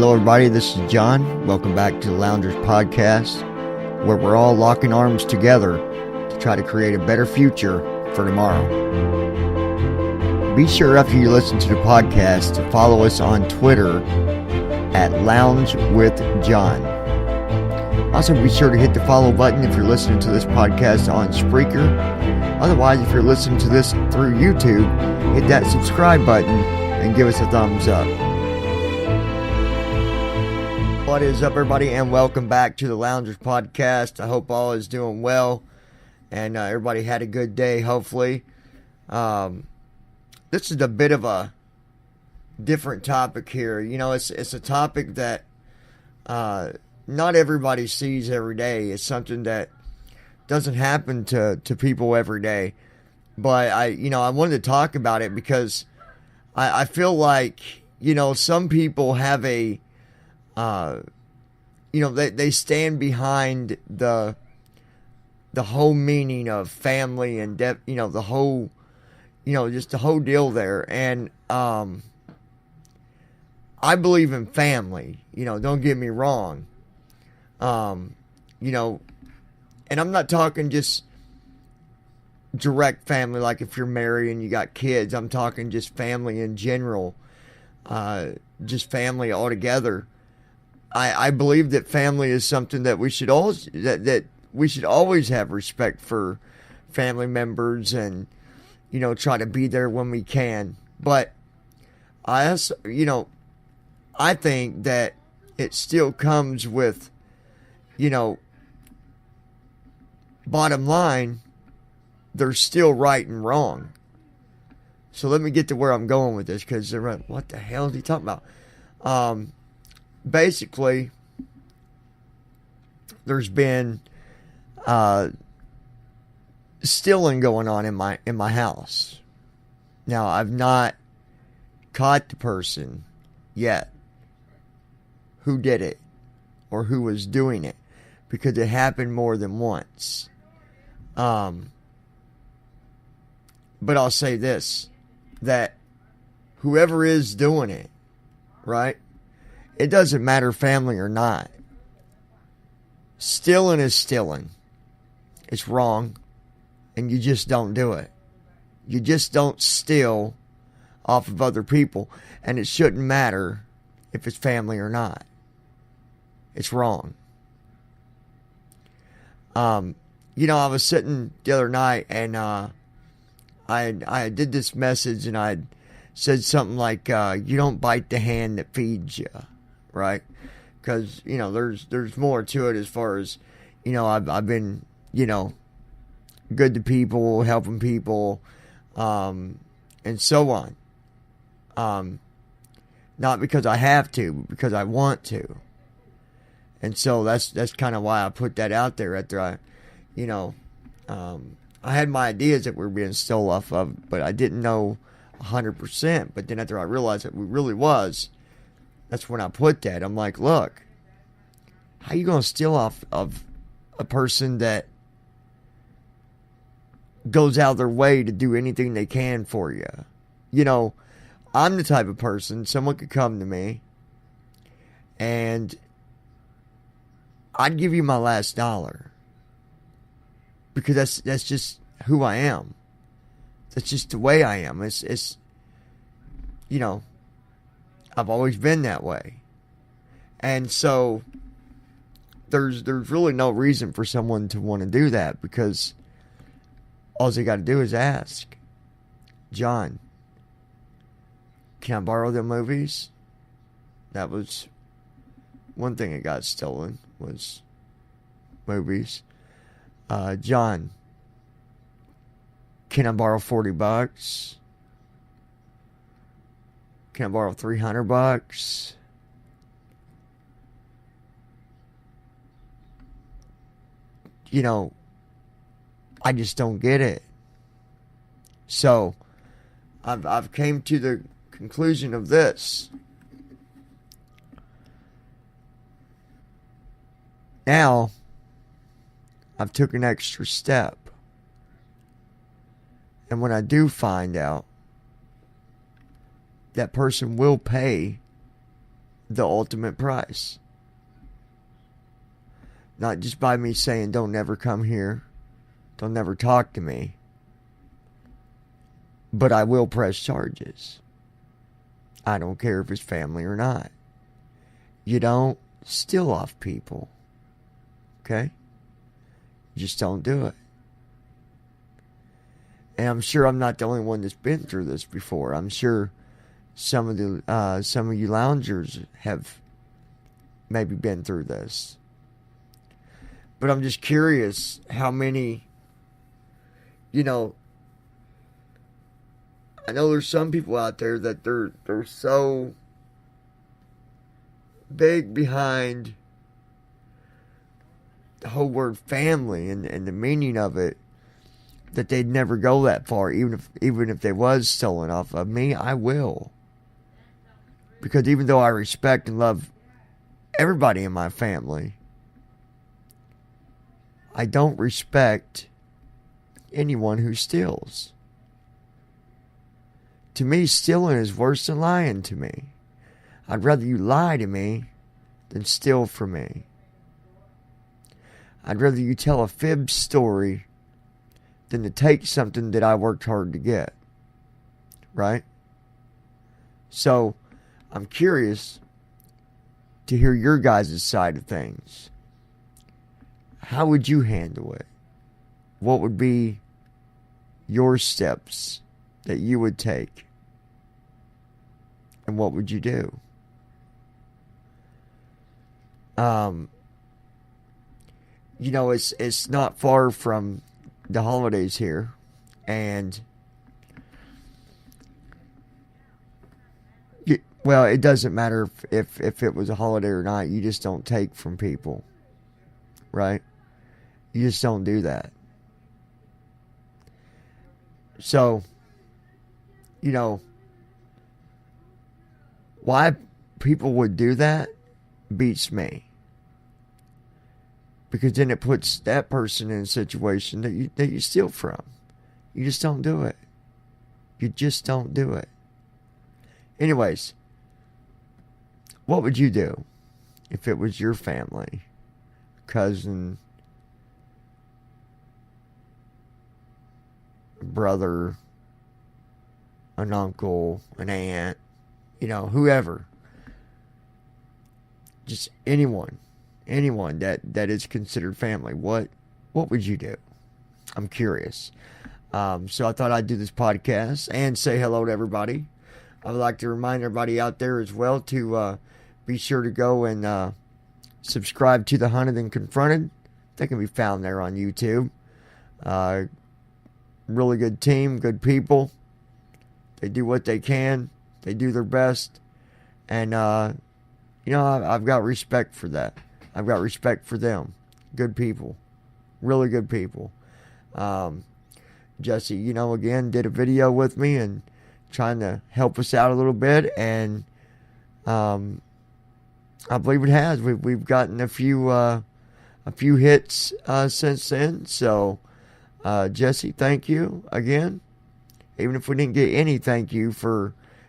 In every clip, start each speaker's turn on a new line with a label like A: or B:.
A: Hello everybody, this is John. Welcome back to the Loungers Podcast, where we're all locking arms together to try to create a better future for tomorrow. Be sure after you listen to the podcast to follow us on Twitter at loungingwithjohn. Also be sure to hit the follow button if you're listening to this podcast on Spreaker. Otherwise, if you're listening to this through YouTube, hit that subscribe button and give us a thumbs up. What is up, everybody, and welcome back to the Loungers Podcast. I hope all is doing well and everybody had a good day, hopefully. This is a bit of a different topic here. You know, it's a topic that not everybody sees every day. It's something that doesn't happen to people every day. But I wanted to talk about it because I feel like, some people have a they stand behind the whole meaning of family and the whole, just the whole deal there. And I believe in family, don't get me wrong. And I'm not talking just direct family, like if you're married and you got kids. I'm talking just family in general, just family altogether. I believe that family is something that we should always that we should always have respect for family members and try to be there when we can. But I also, I think that it still comes with, bottom line, there's still right and wrong. So let me get to where I'm going with this, because they're like, what the hell is he talking about? Basically, there's been stealing going on in my house. Now, I've not caught the person yet who did it or who was doing it, because it happened more than once. But I'll say this, that whoever is doing it, right? It doesn't matter family or not. Stealing is stealing. It's wrong. And you just don't do it. You just don't steal off of other people. And it shouldn't matter if it's family or not. It's wrong. I was sitting the other night and I did this message and I said something like, you don't bite the hand that feeds you. Right? Because, there's more to it as far as, I've been, good to people, helping people, and so on. Not because I have to, but because I want to. And so that's kind of why I put that out there after I had my ideas that were being stole off of, but I didn't know 100%. But then after I realized that it really was, that's when I put that. I'm like, look, how you going to steal off of a person that goes out of their way to do anything they can for you? I'm the type of person, someone could come to me and I'd give you my last dollar, because that's just who I am. That's just the way I am. It's I've always been that way. And so there's really no reason for someone to want to do that, because all they got to do is ask, John, can I borrow them movies? That was one thing that got stolen, was movies. John, can I borrow $40? Can I borrow $300? I just don't get it. So I've came to the conclusion of this. Now I've took an extra step. And when I do find out that person will pay the ultimate price. Not just by me saying, don't never come here, don't never talk to me, but I will press charges. I don't care if it's family or not. You don't steal off people. Okay? Just don't do it. And I'm sure I'm not the only one that's been through this before. I'm sure some of you loungers have maybe been through this. But I'm just curious how many, I know there's some people out there that they're so big behind the whole word family and the meaning of it, that they'd never go that far, even if they was stolen off of me. I will, because even though I respect and love everybody in my family, I don't respect anyone who steals. To me, stealing is worse than lying to me. I'd rather you lie to me than steal from me. I'd rather you tell a fib story than to take something that I worked hard to get. Right? So, I'm curious to hear your guys' side of things. How would you handle it? What would be your steps that you would take? And what would you do? It's not far from the holidays here, and it doesn't matter if it was a holiday or not. You just don't take from people, right? You just don't do that. So, why people would do that beats me. Because then it puts that person in a situation that you steal from. You just don't do it. You just don't do it. Anyways, what would you do if it was your family, cousin, brother, an uncle, an aunt, whoever, just anyone that is considered family? What would you do? I'm curious. So I thought I'd do this podcast and say hello to everybody. I would like to remind everybody out there as well to be sure to go and subscribe to The Hunted and Confronted. They can be found there on YouTube. Really good team, good people. They do what they can. They do their best. And, I've got respect for that. I've got respect for them. Good people. Really good people. Jesse, again, did a video with me and trying to help us out a little bit. And I believe it has. We've gotten a few hits since then. So, Jesse, thank you again. Even if we didn't get any thank you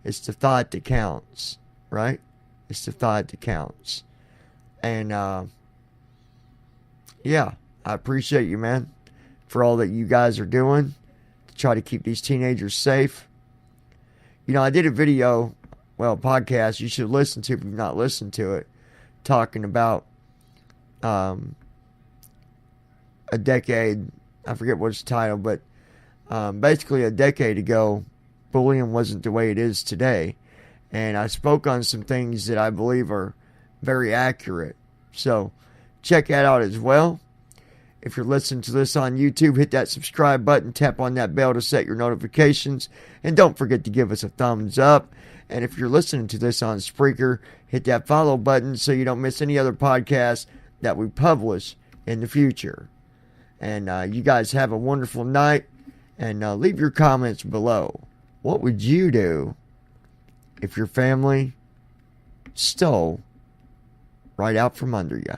A: it's the thought that counts, right? It's the thought that counts. And, I appreciate you, man, for all that you guys are doing to try to keep these teenagers safe. I did a video, podcast you should listen to if you've not listened to it, talking about a decade, I forget what it's titled, but basically a decade ago, bullying wasn't the way it is today. And I spoke on some things that I believe are very accurate. So check that out as well. If you're listening to this on YouTube, hit that subscribe button, tap on that bell to set your notifications, and don't forget to give us a thumbs up. And if you're listening to this on Spreaker, hit that follow button so you don't miss any other podcasts that we publish in the future. And you guys have a wonderful night, and leave your comments below. What would you do if your family stole right out from under you?